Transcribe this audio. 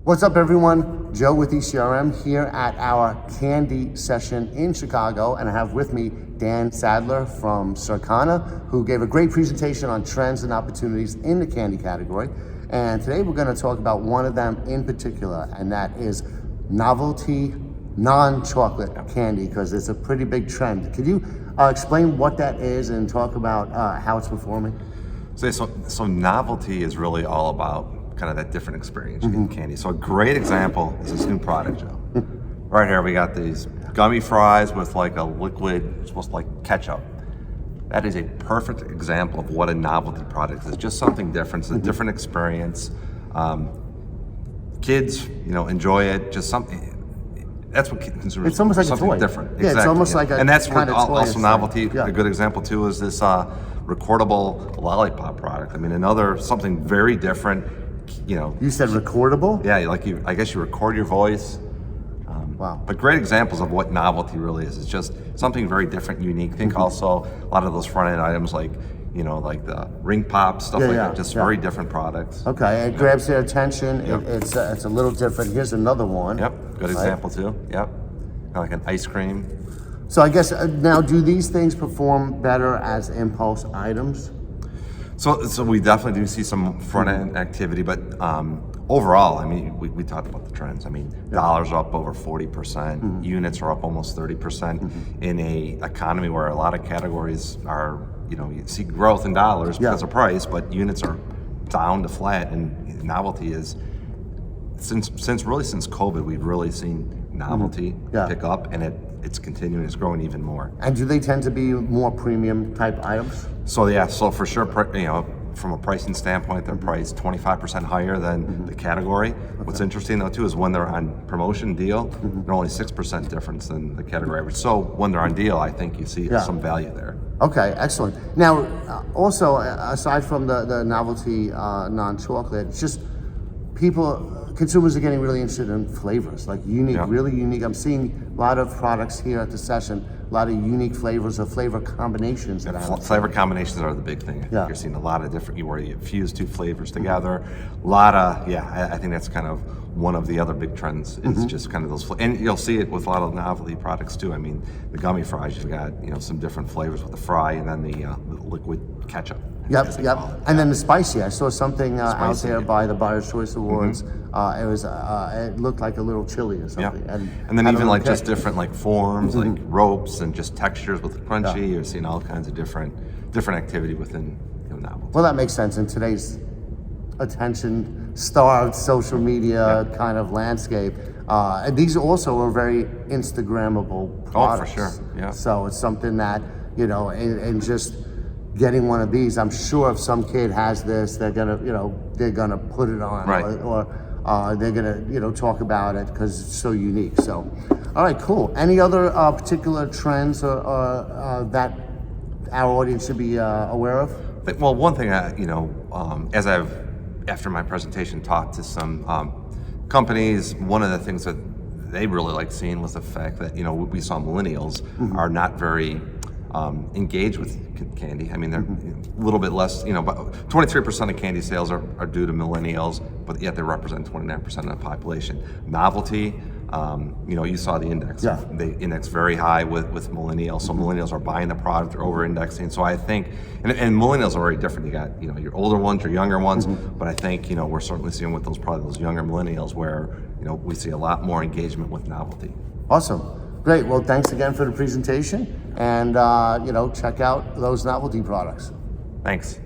What's up, everyone? Joe with ECRM here at our candy session in Chicago, and I have with me Dan Sadler from Circana, who gave a great presentation on trends and opportunities in the candy category. And today we're going to talk about one of them in particular, and that is novelty non-chocolate candy, because it's a pretty big trend. Could you explain what that is and talk about how it's performing? So novelty is really all about kind of that different experience you get in candy. So a great example is this new product, Joe. Right here we got these gummy fries with like a liquid, supposed to like ketchup. That is a perfect example of what a novelty product is. Just something different. It's a different experience. Kids, enjoy it. Just something. That's what consumers. It's almost like something a toy. different. Yeah, exactly. it's almost like a and that's what kind of toy also novelty. Yeah. A good example too is this recordable lollipop product. I mean, another something very different. You said recordable? Yeah, I guess you record your voice. Wow. But great examples of what novelty really is. It's just something very different, unique. Think also a lot of those front end items like the ring pop, stuff that. Just very different products. Okay, it grabs their attention. Yep. It's a little different. Here's another one. Yep, good example too. Yep, like an ice cream. So I guess now, do these things perform better as impulse items? So we definitely do see some front end activity, but overall, I mean, we talked about the trends. I mean, dollars are up over 40%, units are up almost 30% in a economy where a lot of categories are, you see growth in dollars because of price, but units are down to flat. And novelty is since COVID, we've really seen novelty pick up, and it's continuing. It's growing even more. And do they tend to be more premium type items? So for sure, from a pricing standpoint, they're priced 25% higher than the category. What's interesting though too is when they're on promotion deal, they're only 6% difference than the category average. So when they're on deal, I think you see some value there. Okay, excellent. Now, also aside from the novelty non-chocolate, it's just consumers are getting really interested in flavors, like really unique. I'm seeing a lot of products here at the session, a lot of unique flavors or flavor combinations. Flavor combinations are the big thing. You're seeing a lot of different, where you fuse two flavors together. A lot of, I think that's kind of one of the other big trends is just kind of those, and you'll see it with a lot of novelty products too. I mean, the gummy fries, you've got, some different flavors with the fry and then the liquid ketchup. Yep. And then the spicy. I saw something out there by the Buyer's Choice Awards. It looked like a little chili or something. And then even like just different like forms, like ropes and just textures with the crunchy. You're seeing all kinds of different activity within novelty. Well, that makes sense in today's attention-starved social media kind of landscape. And these also are very Instagrammable products. Oh, for sure. Yeah. So it's something that and just getting one of these, I'm sure if some kid has this, they're gonna put it on, or they're gonna talk about it because it's so unique. So, all right, cool. Any other particular trends or that our audience should be aware of? Well, one thing as I've after my presentation talked to some companies, one of the things that they really liked seeing was the fact that we saw millennials are not very engaged with candy. I mean, they're a little bit less, but 23% of candy sales are due to millennials, but yet they represent 29% of the population. Novelty, you saw the index. They index very high with millennials, so millennials are buying the product, they're over-indexing. So I think, and millennials are very different. You got, your older ones, your younger ones, but I think, we're certainly seeing with those younger millennials where, we see a lot more engagement with novelty. Awesome. Great. Well, thanks again for the presentation, and check out those novelty products. Thanks.